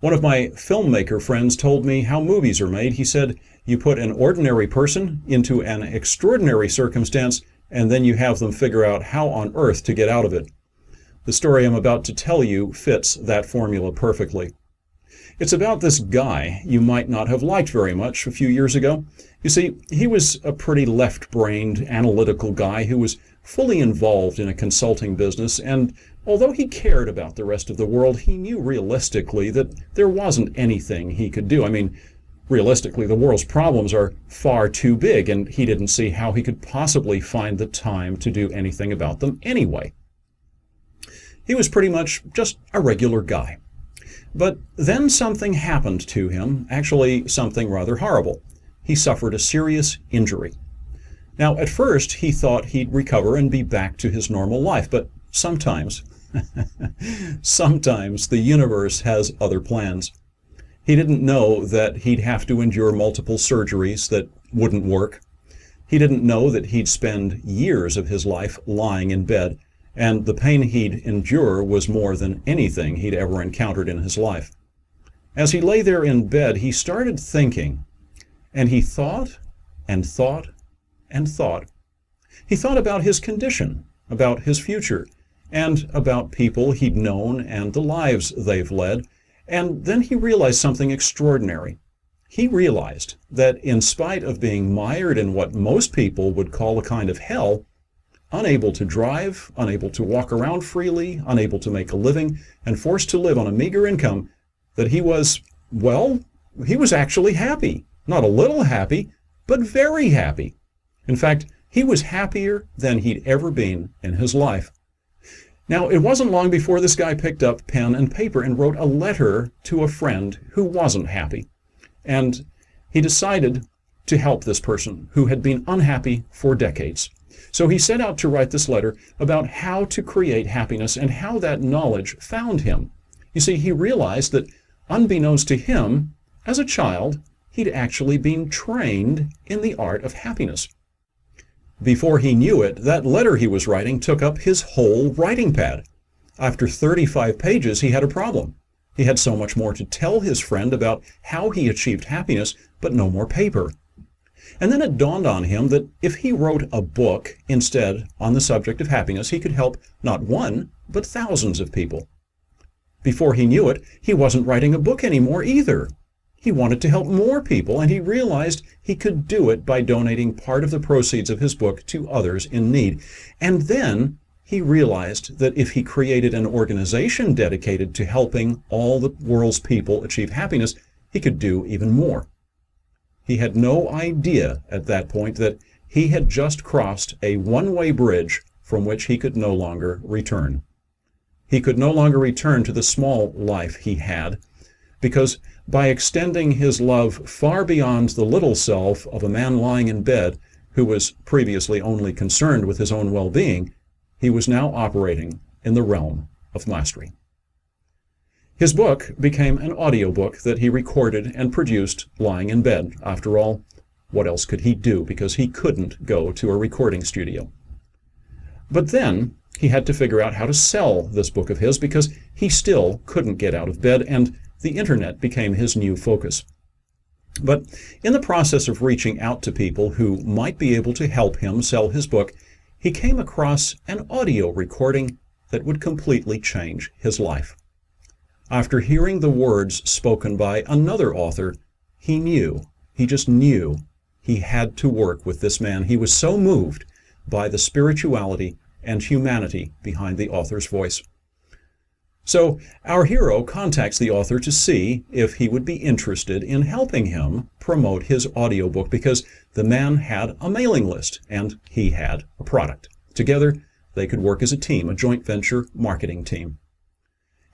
One of my filmmaker friends told me how movies are made. He said, you put an ordinary person into an extraordinary circumstance, and then you have them figure out how on earth to get out of it. The story I'm about to tell you fits that formula perfectly. It's about this guy you might not have liked very much a few years ago. You see, he was a pretty left-brained, analytical guy who was fully involved in a consulting business, and although he cared about the rest of the world, he knew realistically that there wasn't anything he could do. I mean, realistically, the world's problems are far too big, and he didn't see how he could possibly find the time to do anything about them anyway. He was pretty much just a regular guy. But then something happened to him, actually something rather horrible. He suffered a serious injury. Now, at first, he thought he'd recover and be back to his normal life, but sometimes the universe has other plans. He didn't know that he'd have to endure multiple surgeries that wouldn't work. He didn't know that he'd spend years of his life lying in bed, and the pain he'd endure was more than anything he'd ever encountered in his life. As he lay there in bed, he started thinking, and he thought and thought and thought. He thought about his condition, about his future, and about people he'd known and the lives they've led, and then he realized something extraordinary. He realized that in spite of being mired in what most people would call a kind of hell, unable to drive, unable to walk around freely, unable to make a living, and forced to live on a meager income, that he was actually happy. Not a little happy, but very happy. In fact, he was happier than he'd ever been in his life. Now, it wasn't long before this guy picked up pen and paper and wrote a letter to a friend who wasn't happy. And he decided to help this person who had been unhappy for decades. So he set out to write this letter about how to create happiness and how that knowledge found him. You see, he realized that unbeknownst to him, as a child, he'd actually been trained in the art of happiness. Before he knew it, that letter he was writing took up his whole writing pad. After 35 pages, he had a problem. He had so much more to tell his friend about how he achieved happiness, but no more paper. And then it dawned on him that if he wrote a book instead on the subject of happiness, he could help not one, but thousands of people. Before he knew it, he wasn't writing a book anymore either. He wanted to help more people, and he realized he could do it by donating part of the proceeds of his book to others in need. And then he realized that if he created an organization dedicated to helping all the world's people achieve happiness, he could do even more. He had no idea at that point that he had just crossed a one-way bridge from which he could no longer return. He could no longer return to the small life he had, because by extending his love far beyond the little self of a man lying in bed who was previously only concerned with his own well-being, he was now operating in the realm of mastery. His book became an audiobook that he recorded and produced lying in bed. After all, what else could he do, because he couldn't go to a recording studio? But then he had to figure out how to sell this book of his, because he still couldn't get out of bed, and the internet became his new focus. But in the process of reaching out to people who might be able to help him sell his book, he came across an audio recording that would completely change his life. After hearing the words spoken by another author, he just knew he had to work with this man. He was so moved by the spirituality and humanity behind the author's voice. So our hero contacts the author to see if he would be interested in helping him promote his audiobook, because the man had a mailing list and he had a product. Together, they could work as a team, a joint venture marketing team.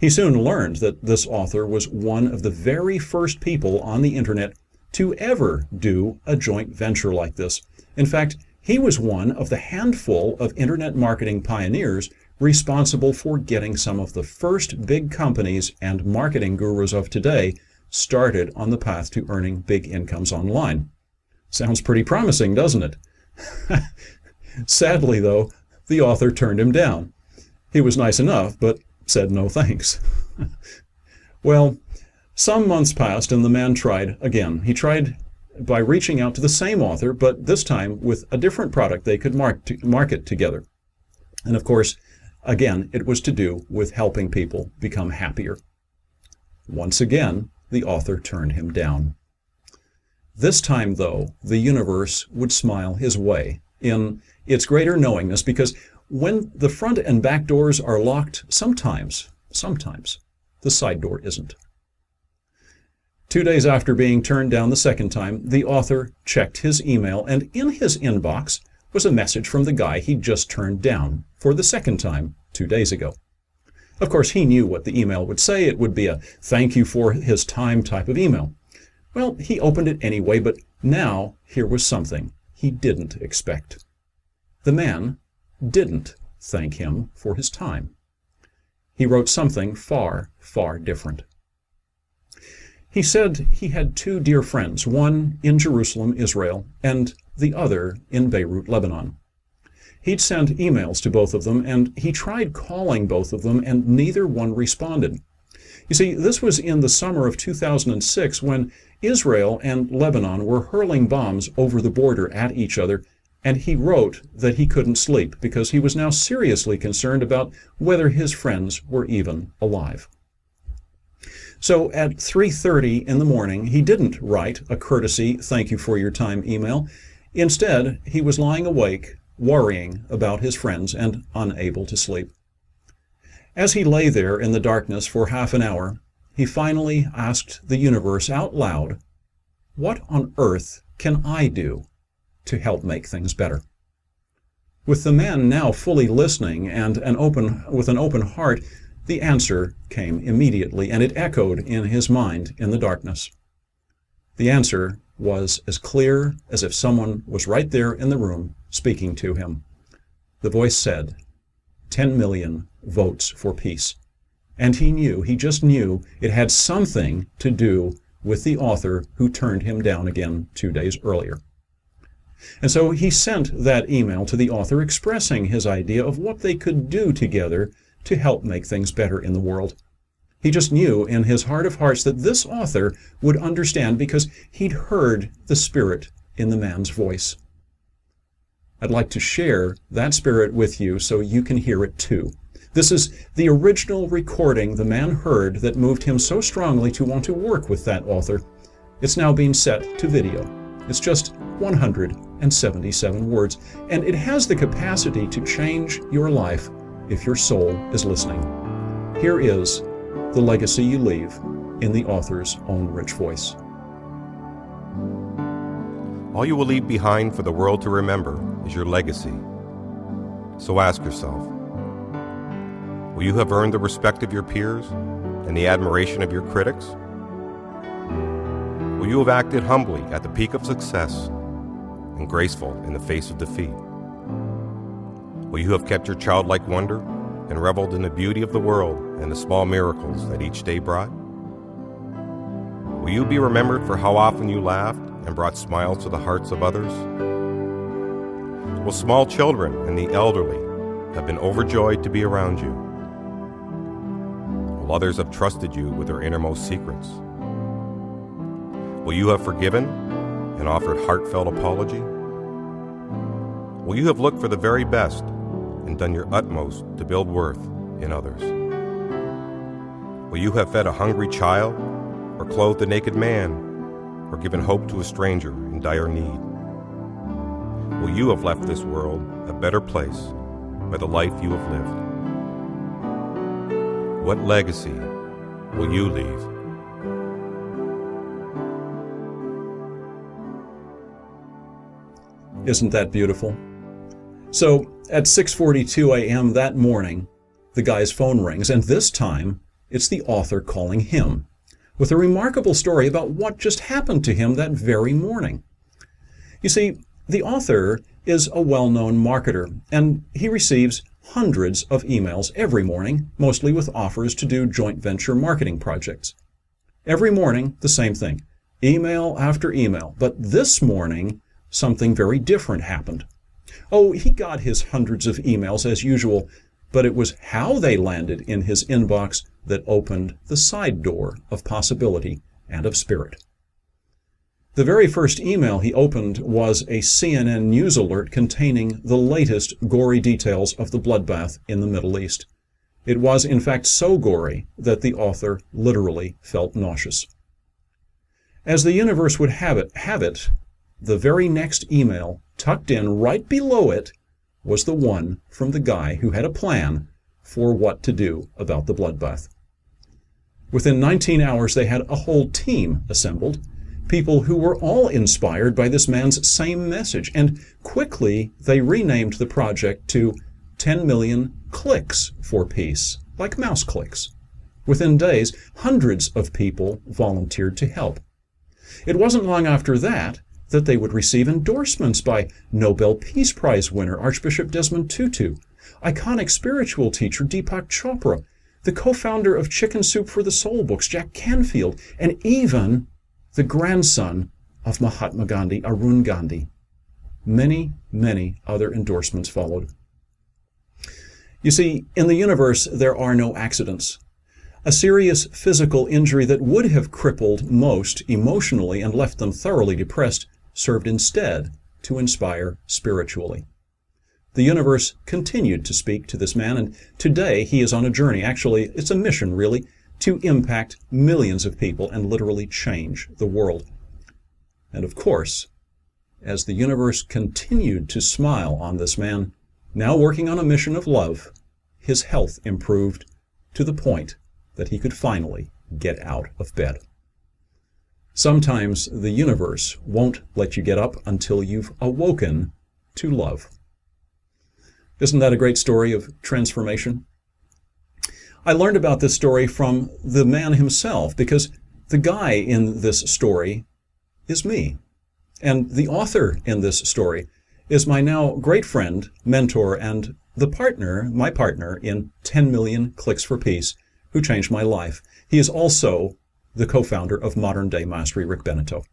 He soon learned that this author was one of the very first people on the internet to ever do a joint venture like this. In fact, he was one of the handful of internet marketing pioneers responsible for getting some of the first big companies and marketing gurus of today started on the path to earning big incomes online. Sounds pretty promising, doesn't it? Sadly, though, the author turned him down. He was nice enough, but said no thanks. Well, Some months passed and the man tried again. He tried by reaching out to the same author, but this time with a different product they could market together. And of course, again, it was to do with helping people become happier. Once again, the author turned him down. This time, though, the universe would smile his way in its greater knowingness, because when the front and back doors are locked, sometimes, the side door isn't. 2 days after being turned down the second time, the author checked his email, and in his inbox was a message from the guy he'd just turned down for the second time 2 days ago. Of course, he knew what the email would say. It would be a thank you for his time type of email. Well, he opened it anyway, but now here was something he didn't expect. The man didn't thank him for his time. He wrote something far, far different. He said he had 2 dear friends, one in Jerusalem, Israel, and the other in Beirut, Lebanon. He'd sent emails to both of them, and he tried calling both of them, and neither one responded. You see, this was in the summer of 2006 when Israel and Lebanon were hurling bombs over the border at each other, and he wrote that he couldn't sleep because he was now seriously concerned about whether his friends were even alive. So at 3:30 in the morning, he didn't write a courtesy thank you for your time email. Instead, he was lying awake, worrying about his friends and unable to sleep. As he lay there in the darkness for half an hour, he finally asked the universe out loud, "What on earth can I do to help make things better?" With the man now fully listening and with an open heart, the answer came immediately, and it echoed in his mind in the darkness. The answer was as clear as if someone was right there in the room speaking to him. The voice said, 10 million votes for peace. And he just knew it had something to do with the author who turned him down again 2 days earlier. And so he sent that email to the author expressing his idea of what they could do together to help make things better in the world. He just knew in his heart of hearts that this author would understand because he'd heard the spirit in the man's voice. I'd like to share that spirit with you so you can hear it too. This is the original recording the man heard that moved him so strongly to want to work with that author. It's now being set to video. It's just 177 words, and it has the capacity to change your life if your soul is listening. Here is the legacy you leave in the author's own rich voice. All you will leave behind for the world to remember is your legacy. So ask yourself, will you have earned the respect of your peers and the admiration of your critics? Will you have acted humbly at the peak of success and graceful in the face of defeat? Will you have kept your childlike wonder and reveled in the beauty of the world and the small miracles that each day brought? Will you be remembered for how often you laughed and brought smiles to the hearts of others? Will small children and the elderly have been overjoyed to be around you? Will others have trusted you with their innermost secrets? Will you have forgiven and offered heartfelt apology? Will you have looked for the very best and done your utmost to build worth in others? Will you have fed a hungry child, or clothed a naked man, or given hope to a stranger in dire need? Will you have left this world a better place by the life you have lived? What legacy will you leave? Isn't that beautiful? So at 6:42 a.m. that morning, the guy's phone rings, and this time it's the author calling him with a remarkable story about what just happened to him that very morning. You see, the author is a well-known marketer, and he receives hundreds of emails every morning, mostly with offers to do joint venture marketing projects. Every morning, the same thing, email after email. But this morning, something very different happened. Oh, he got his hundreds of emails as usual, but it was how they landed in his inbox that opened the side door of possibility and of spirit. The very first email he opened was a CNN news alert containing the latest gory details of the bloodbath in the Middle East. It was, in fact, so gory that the author literally felt nauseous. As the universe would have it, the very next email, tucked in right below it, was the one from the guy who had a plan for what to do about the bloodbath. Within 19 hours, they had a whole team assembled, people who were all inspired by this man's same message, and quickly they renamed the project to 10 million clicks for peace, like mouse clicks. Within days, hundreds of people volunteered to help. It wasn't long after that they would receive endorsements by Nobel Peace Prize winner Archbishop Desmond Tutu, iconic spiritual teacher Deepak Chopra, the co-founder of Chicken Soup for the Soul books, Jack Canfield, and even the grandson of Mahatma Gandhi, Arun Gandhi. Many, many other endorsements followed. You see, in the universe, there are no accidents. A serious physical injury that would have crippled most emotionally and left them thoroughly depressed served instead to inspire spiritually. The universe continued to speak to this man, and today he is on a journey. Actually, it's a mission, really, to impact millions of people and literally change the world. And of course, as the universe continued to smile on this man, now working on a mission of love, his health improved to the point that he could finally get out of bed. Sometimes the universe won't let you get up until you've awoken to love. Isn't that a great story of transformation? I learned about this story from the man himself, because the guy in this story is me. And the author in this story is my now great friend, mentor, and my partner in 10 Million Clicks for Peace, who changed my life. He is also the co-founder of Modern Day Mastery, Rick Beneteau.